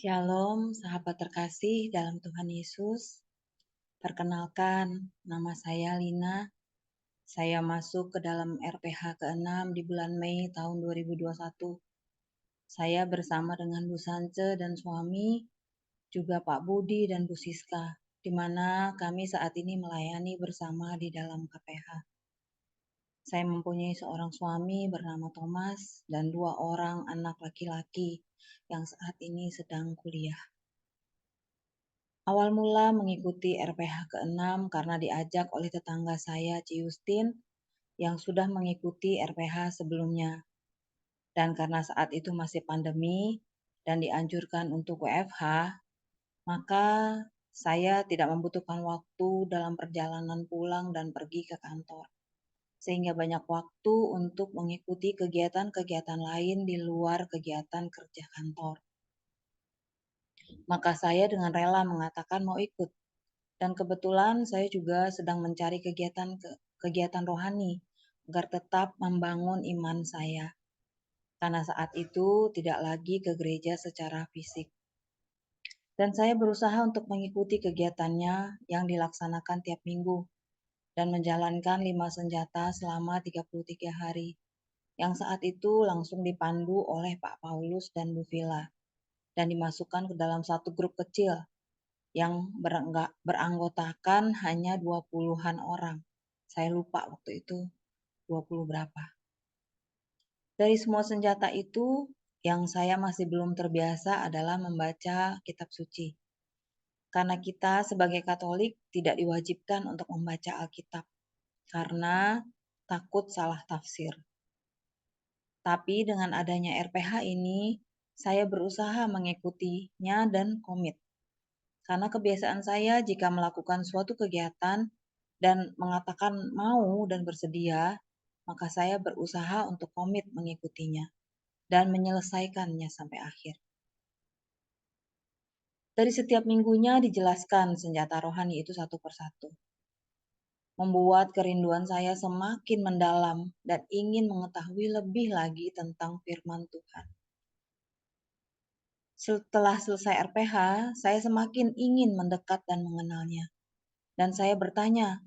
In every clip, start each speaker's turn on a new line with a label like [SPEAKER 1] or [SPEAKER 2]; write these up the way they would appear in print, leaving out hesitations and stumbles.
[SPEAKER 1] Shalom, sahabat terkasih dalam Tuhan Yesus. Perkenalkan, nama saya Lina. Saya masuk ke dalam RPH ke-6 di bulan Mei tahun 2021. Saya bersama dengan Bu Sance dan suami, juga Pak Budi dan Bu Siska, di mana kami saat ini melayani bersama di dalam KPH. Saya mempunyai seorang suami bernama Thomas dan 2 orang anak laki-laki yang saat ini sedang kuliah. Awal mula mengikuti RPH ke-6 karena diajak oleh tetangga saya, Ci Yustin, yang sudah mengikuti RPH sebelumnya. Dan karena saat itu masih pandemi dan dianjurkan untuk WFH, maka saya tidak membutuhkan waktu dalam perjalanan pulang dan pergi ke kantor. Sehingga banyak waktu untuk mengikuti kegiatan-kegiatan lain di luar kegiatan kerja kantor. Maka saya dengan rela mengatakan mau ikut. Dan kebetulan saya juga sedang mencari kegiatan rohani agar tetap membangun iman saya. Karena saat itu tidak lagi ke gereja secara fisik. Dan saya berusaha untuk mengikuti kegiatannya yang dilaksanakan tiap minggu dan menjalankan 5 senjata selama 33 hari. Yang saat itu langsung dipandu oleh Pak Paulus dan Bu Villa dan dimasukkan ke dalam satu grup kecil yang beranggotakan hanya 20-an orang. Saya lupa waktu itu 20 berapa. Dari semua senjata itu, yang saya masih belum terbiasa adalah membaca kitab suci. Karena kita sebagai Katolik tidak diwajibkan untuk membaca Alkitab, karena takut salah tafsir. Tapi dengan adanya RPH ini, saya berusaha mengikutinya dan komit. Karena kebiasaan saya jika melakukan suatu kegiatan dan mengatakan mau dan bersedia, maka saya berusaha untuk komit mengikutinya dan menyelesaikannya sampai akhir. Dari setiap minggunya dijelaskan senjata rohani itu satu persatu. Membuat kerinduan saya semakin mendalam dan ingin mengetahui lebih lagi tentang firman Tuhan. Setelah selesai RPH, saya semakin ingin mendekat dan mengenalnya. Dan saya bertanya,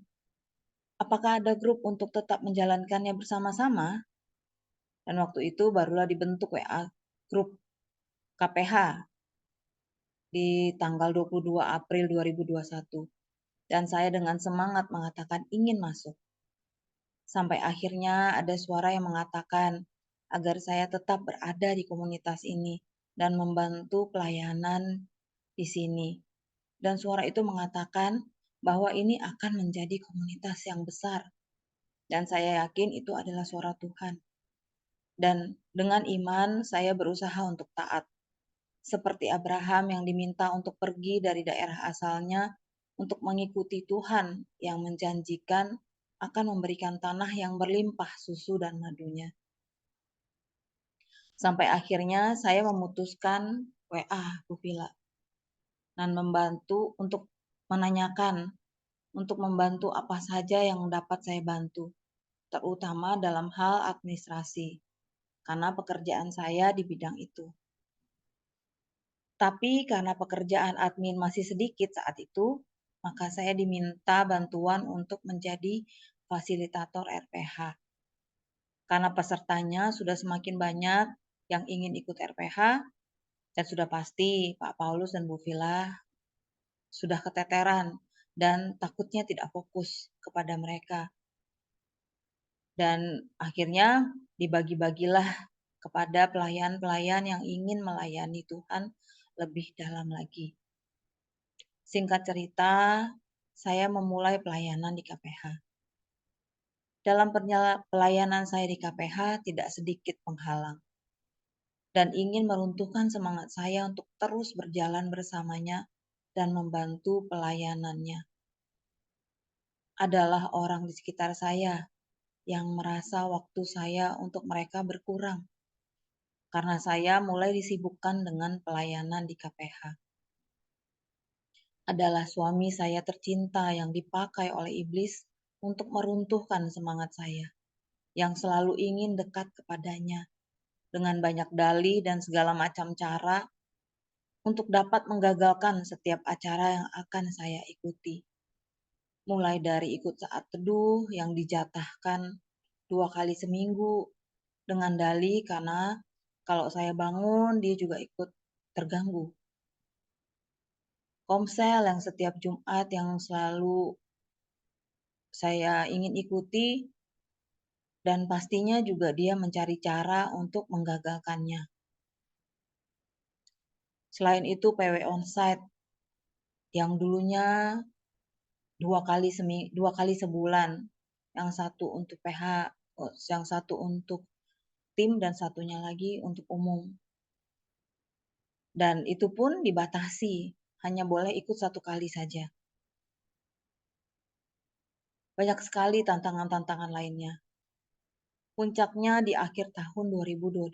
[SPEAKER 1] apakah ada grup untuk tetap menjalankannya bersama-sama? Dan waktu itu barulah dibentuk WA grup KPH di tanggal 22 April 2021. Dan saya dengan semangat mengatakan ingin masuk. Sampai akhirnya ada suara yang mengatakan agar saya tetap berada di komunitas ini dan membantu pelayanan di sini. Dan suara itu mengatakan bahwa ini akan menjadi komunitas yang besar. Dan saya yakin itu adalah suara Tuhan. Dan dengan iman saya berusaha untuk taat. Seperti Abraham yang diminta untuk pergi dari daerah asalnya untuk mengikuti Tuhan yang menjanjikan akan memberikan tanah yang berlimpah susu dan madunya. Sampai akhirnya saya memutuskan WA Bu Vila dan membantu untuk menanyakan, untuk membantu apa saja yang dapat saya bantu, terutama dalam hal administrasi, karena pekerjaan saya di bidang itu. Tapi karena pekerjaan admin masih sedikit saat itu, maka saya diminta bantuan untuk menjadi fasilitator RPH. Karena pesertanya sudah semakin banyak yang ingin ikut RPH, dan sudah pasti Pak Paulus dan Bu Villa sudah keteteran dan takutnya tidak fokus kepada mereka. Dan akhirnya dibagi-bagilah kepada pelayan-pelayan yang ingin melayani Tuhan lebih dalam lagi. Singkat cerita, saya memulai pelayanan di KPH. Dalam pelayanan saya di KPH tidak sedikit penghalang dan ingin meruntuhkan semangat saya untuk terus berjalan bersamanya dan membantu pelayanannya. Adalah orang di sekitar saya yang merasa waktu saya untuk mereka berkurang karena saya mulai disibukkan dengan pelayanan di KPH. Adalah suami saya tercinta yang dipakai oleh iblis untuk meruntuhkan semangat saya, yang selalu ingin dekat kepadanya dengan banyak dalih dan segala macam cara untuk dapat menggagalkan setiap acara yang akan saya ikuti. Mulai dari ikut saat teduh yang dijatahkan 2 kali seminggu dengan dalih karena kalau saya bangun dia juga ikut terganggu. Komsel yang setiap Jumat yang selalu saya ingin ikuti dan pastinya juga dia mencari cara untuk menggagalkannya. Selain itu PW onsite yang dulunya 2 kali sebulan, yang satu untuk PH, yang satu untuk tim dan satunya lagi untuk umum. Dan itu pun dibatasi, hanya boleh ikut 1 kali saja. Banyak sekali tantangan-tantangan lainnya. Puncaknya di akhir tahun 2022.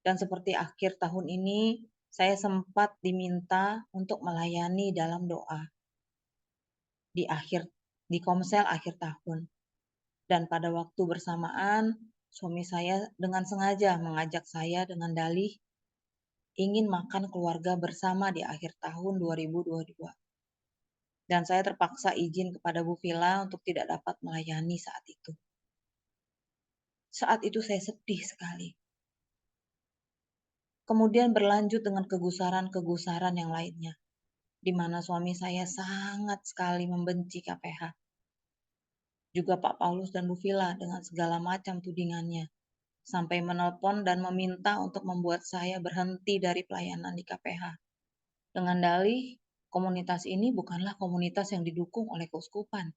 [SPEAKER 1] Dan seperti akhir tahun ini, saya sempat diminta untuk melayani dalam doa di Komsel akhir tahun. Dan pada waktu bersamaan, suami saya dengan sengaja mengajak saya dengan dalih ingin makan keluarga bersama di akhir tahun 2022. Dan saya terpaksa izin kepada Bu Villa untuk tidak dapat melayani saat itu. Saat itu saya sedih sekali. Kemudian berlanjut dengan kegusaran-kegusaran yang lainnya, di mana suami saya sangat sekali membenci KPH. Juga Pak Paulus dan Bu Villa dengan segala macam tudingannya, sampai menelpon dan meminta untuk membuat saya berhenti dari pelayanan di KPH. Dengan dalih, komunitas ini bukanlah komunitas yang didukung oleh keuskupan.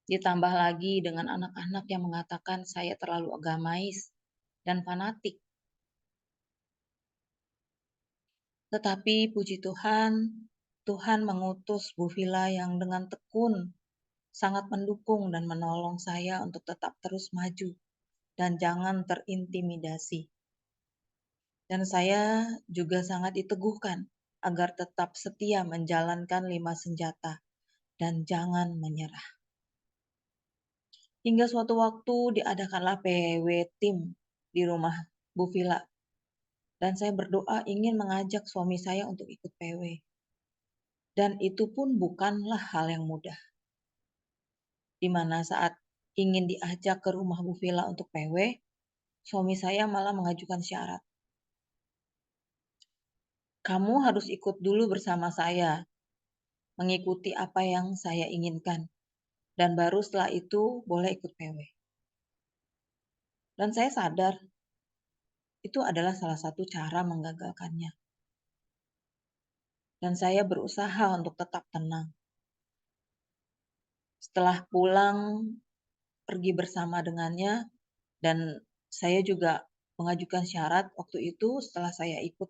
[SPEAKER 1] Ditambah lagi dengan anak-anak yang mengatakan saya terlalu agamais dan fanatik. Tetapi puji Tuhan, Tuhan mengutus Bu Villa yang dengan tekun sangat mendukung dan menolong saya untuk tetap terus maju dan jangan terintimidasi. Dan saya juga sangat diteguhkan agar tetap setia menjalankan 5 senjata dan jangan menyerah. Hingga suatu waktu diadakanlah PW tim di rumah Bu Villa. Dan saya berdoa ingin mengajak suami saya untuk ikut PW. Dan itu pun bukanlah hal yang mudah. Di mana saat ingin diajak ke rumah Bu Villa untuk PW, suami saya malah mengajukan syarat. Kamu harus ikut dulu bersama saya, mengikuti apa yang saya inginkan. Dan baru setelah itu boleh ikut PW. Dan saya sadar, itu adalah salah satu cara menggagalkannya. Dan saya berusaha untuk tetap tenang. Setelah pulang, pergi bersama dengannya, dan saya juga mengajukan syarat waktu itu setelah saya ikut,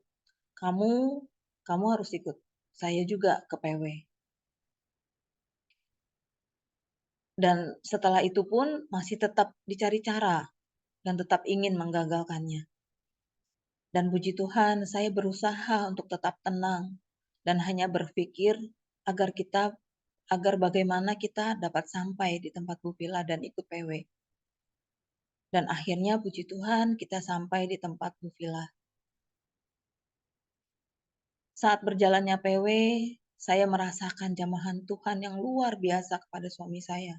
[SPEAKER 1] kamu harus ikut. Saya juga ke PW. Dan setelah itu pun masih tetap dicari cara dan tetap ingin menggagalkannya. Dan puji Tuhan, saya berusaha untuk tetap tenang dan hanya berpikir agar bagaimana kita dapat sampai di tempat Bu Villa dan ikut PW. Dan akhirnya puji Tuhan kita sampai di tempat Bu Villa. Saat berjalannya PW, saya merasakan jamahan Tuhan yang luar biasa kepada suami saya.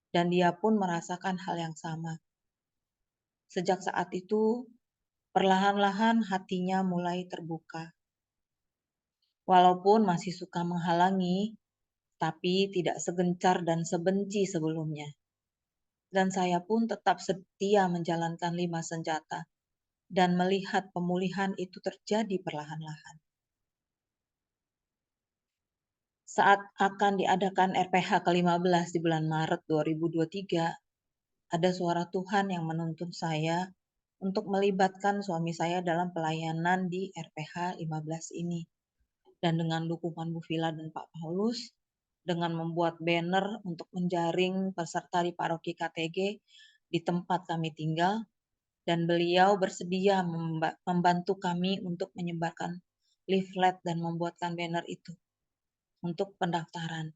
[SPEAKER 1] Dan dia pun merasakan hal yang sama. Sejak saat itu, perlahan-lahan hatinya mulai terbuka. Walaupun masih suka menghalangi, tapi tidak segencar dan sebenci sebelumnya. Dan saya pun tetap setia menjalankan 5 senjata dan melihat pemulihan itu terjadi perlahan-lahan. Saat akan diadakan RPH ke-15 di bulan Maret 2023, ada suara Tuhan yang menuntun saya untuk melibatkan suami saya dalam pelayanan di RPH 15 ini. Dan dengan dukungan Bu Villa dan Pak Paulus, dengan membuat banner untuk menjaring peserta di paroki KTG di tempat kami tinggal, dan beliau bersedia membantu kami untuk menyebarkan leaflet dan membuatkan banner itu untuk pendaftaran.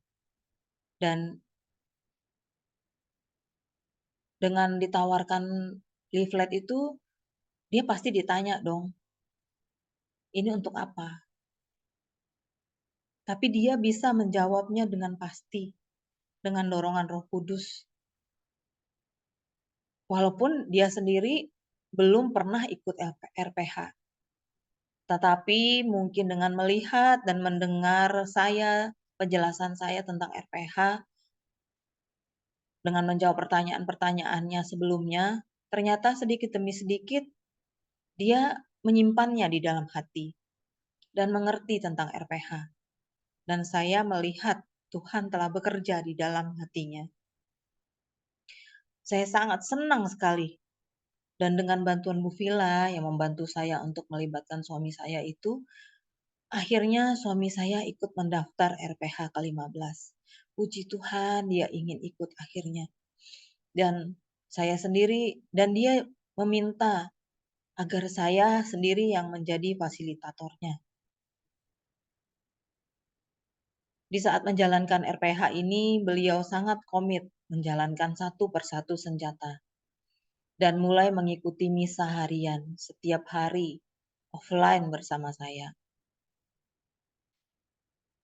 [SPEAKER 1] Dan dengan ditawarkan leaflet itu, dia pasti ditanya dong, ini untuk apa? Tapi dia bisa menjawabnya dengan pasti, dengan dorongan Roh Kudus. Walaupun dia sendiri belum pernah ikut RPH. Tetapi mungkin dengan melihat dan mendengar penjelasan saya tentang RPH, dengan menjawab pertanyaan-pertanyaannya sebelumnya, ternyata sedikit demi sedikit dia menyimpannya di dalam hati dan mengerti tentang RPH. Dan saya melihat Tuhan telah bekerja di dalam hatinya. Saya sangat senang sekali. Dan dengan bantuan Bu Vila yang membantu saya untuk melibatkan suami saya itu, akhirnya suami saya ikut mendaftar RPH ke-15. Puji Tuhan dia ingin ikut akhirnya. Dan saya sendiri, dan dia meminta agar saya sendiri yang menjadi fasilitatornya. Di saat menjalankan RPH ini, beliau sangat komit menjalankan satu persatu senjata dan mulai mengikuti misa harian setiap hari offline bersama saya.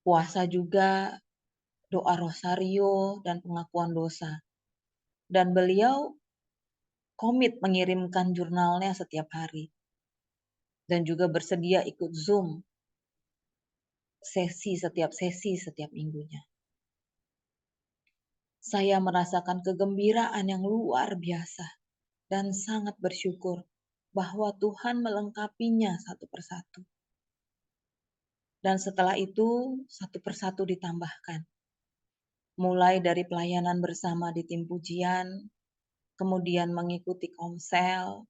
[SPEAKER 1] Puasa juga, doa rosario, dan pengakuan dosa. Dan beliau komit mengirimkan jurnalnya setiap hari. Dan juga bersedia ikut Zoom setiap minggunya. Saya merasakan kegembiraan yang luar biasa dan sangat bersyukur bahwa Tuhan melengkapinya satu persatu. Dan setelah itu, satu persatu ditambahkan. Mulai dari pelayanan bersama di tim pujian, kemudian mengikuti komsel,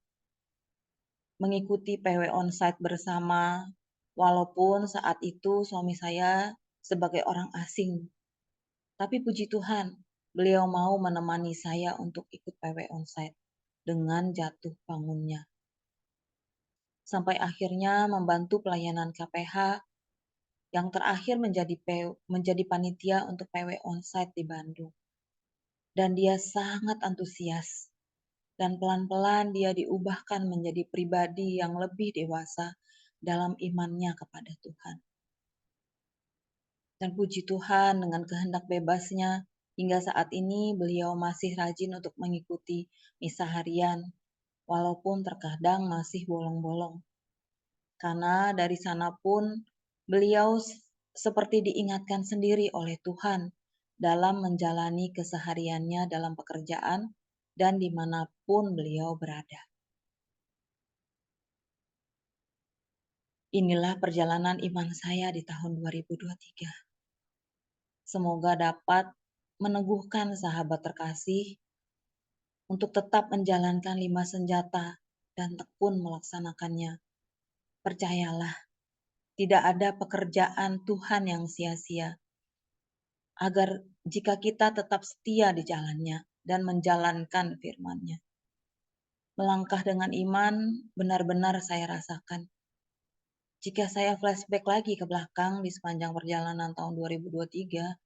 [SPEAKER 1] mengikuti PW onsite bersama, walaupun saat itu suami saya sebagai orang asing. Tapi puji Tuhan, beliau mau menemani saya untuk ikut PW onsite dengan jatuh bangunnya. Sampai akhirnya membantu pelayanan KPH yang terakhir menjadi panitia untuk PW onsite di Bandung. Dan dia sangat antusias. Dan pelan-pelan dia diubahkan menjadi pribadi yang lebih dewasa dalam imannya kepada Tuhan. Dan puji Tuhan dengan kehendak bebasnya, hingga saat ini beliau masih rajin untuk mengikuti misa harian, walaupun terkadang masih bolong-bolong. Karena dari sana pun beliau seperti diingatkan sendiri oleh Tuhan dalam menjalani kesehariannya dalam pekerjaan dan dimanapun beliau berada. Inilah perjalanan iman saya di tahun 2023. Semoga dapat meneguhkan sahabat terkasih untuk tetap menjalankan 5 senjata dan tekun melaksanakannya. Percayalah, tidak ada pekerjaan Tuhan yang sia-sia. Agar jika kita tetap setia di jalannya dan menjalankan firman-Nya. Melangkah dengan iman benar-benar saya rasakan. Jika saya flashback lagi ke belakang di sepanjang perjalanan tahun 2023,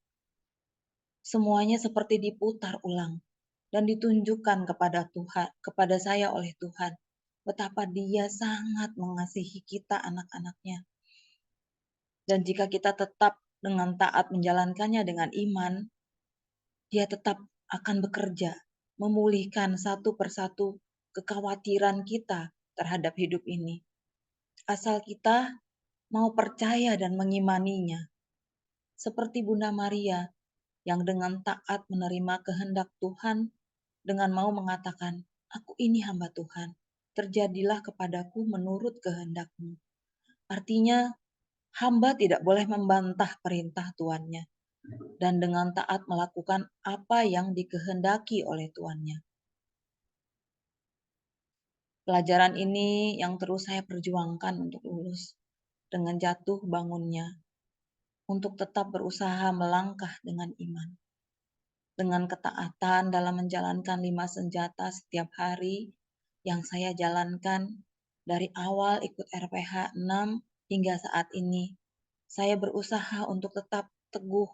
[SPEAKER 1] semuanya seperti diputar ulang dan ditunjukkan kepada saya oleh Tuhan, betapa Dia sangat mengasihi kita anak-anaknya. Dan jika kita tetap dengan taat menjalankannya dengan iman, Dia tetap akan bekerja, memulihkan satu persatu kekhawatiran kita terhadap hidup ini. Asal kita mau percaya dan mengimaninya. Seperti Bunda Maria yang dengan taat menerima kehendak Tuhan dengan mau mengatakan, "Aku ini hamba Tuhan, terjadilah kepadaku menurut kehendak-Mu." Artinya, hamba tidak boleh membantah perintah tuannya dan dengan taat melakukan apa yang dikehendaki oleh tuannya. Pelajaran ini yang terus saya perjuangkan untuk lulus dengan jatuh bangunnya, untuk tetap berusaha melangkah dengan iman. Dengan ketaatan dalam menjalankan 5 senjata setiap hari yang saya jalankan dari awal ikut RPH 6 hingga saat ini. Saya berusaha untuk tetap teguh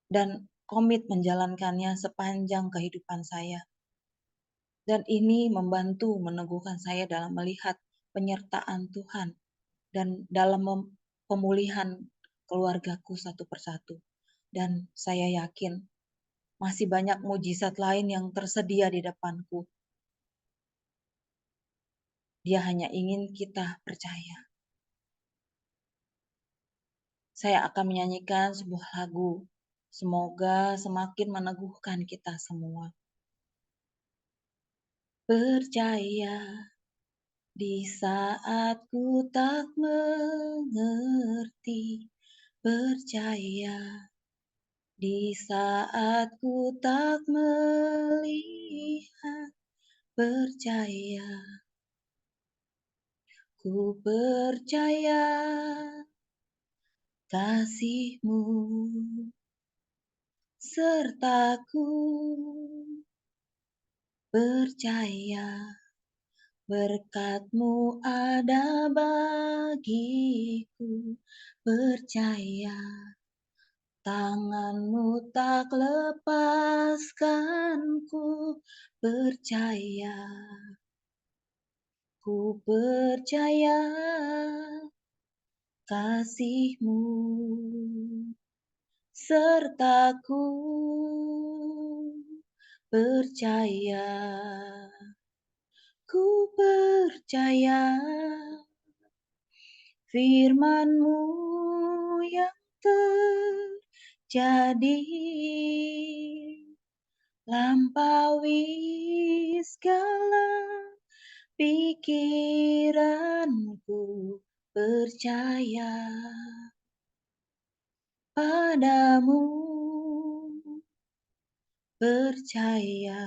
[SPEAKER 1] dan komit menjalankannya sepanjang kehidupan saya. Dan ini membantu meneguhkan saya dalam melihat penyertaan Tuhan dan dalam pemulihan keluargaku satu persatu. Dan saya yakin masih banyak mujizat lain yang tersedia di depanku. Dia hanya ingin kita percaya. Saya akan menyanyikan sebuah lagu. Semoga semakin meneguhkan kita semua. Percaya di saat ku tak mengerti. Percaya di saat ku tak melihat. Percaya, ku percaya kasih-Mu sertaku. Percaya berkat-Mu ada bagiku. Percaya tangan-Mu tak lepaskanku. Percaya, ku percaya kasih-Mu sertaku. Percaya, ku percaya firman-Mu yang terjadi lampaui segala pikiranku. Percaya padamu, percaya,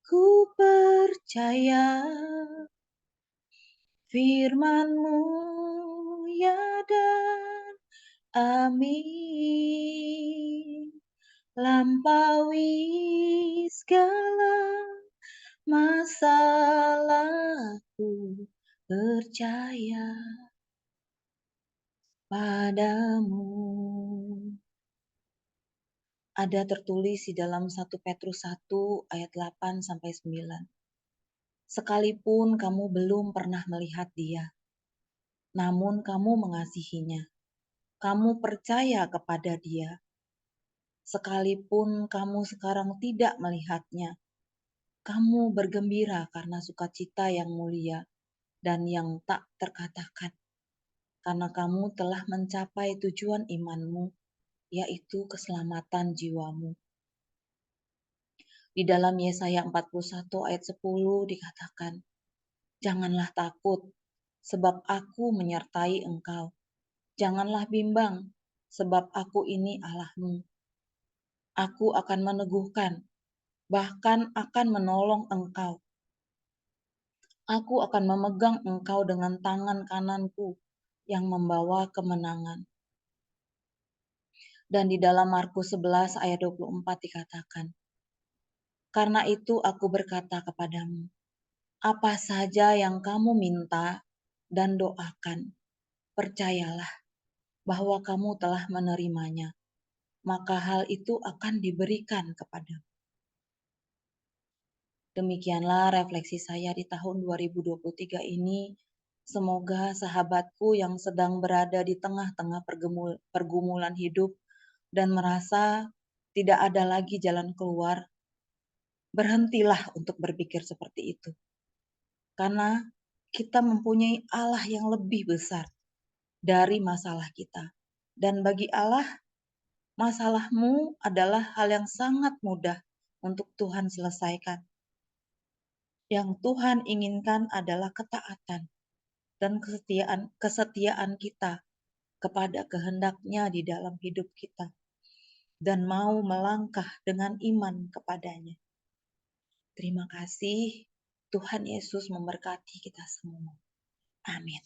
[SPEAKER 1] ku percaya firman-Mu ya dan amin. Lampaui segala masalahku. Percaya padamu. Ada tertulis di dalam 1 Petrus 1 ayat 8 sampai 9. Sekalipun kamu belum pernah melihat Dia, namun kamu mengasihinya. Kamu percaya kepada Dia. Sekalipun kamu sekarang tidak melihatnya, kamu bergembira karena sukacita yang mulia dan yang tak terkatakan. Karena kamu telah mencapai tujuan imanmu, yaitu keselamatan jiwamu. Di dalam Yesaya 41 ayat 10 dikatakan, janganlah takut, sebab aku menyertai engkau. Janganlah bimbang, sebab aku ini Allahmu. Aku akan meneguhkan, bahkan akan menolong engkau. Aku akan memegang engkau dengan tangan kananku yang membawa kemenangan. Dan di dalam Markus 11 ayat 24 dikatakan, karena itu aku berkata kepadamu, apa saja yang kamu minta dan doakan, percayalah bahwa kamu telah menerimanya, maka hal itu akan diberikan kepadamu. Demikianlah refleksi saya di tahun 2023 ini. Semoga sahabatku yang sedang berada di tengah-tengah pergumulan hidup dan merasa tidak ada lagi jalan keluar, berhentilah untuk berpikir seperti itu. Karena kita mempunyai Allah yang lebih besar dari masalah kita. Dan bagi Allah, masalahmu adalah hal yang sangat mudah untuk Tuhan selesaikan. Yang Tuhan inginkan adalah ketaatan dan kesetiaan kita kepada kehendak-Nya di dalam hidup kita dan mau melangkah dengan iman kepadanya. Terima kasih. Tuhan Yesus memberkati kita semua. Amin.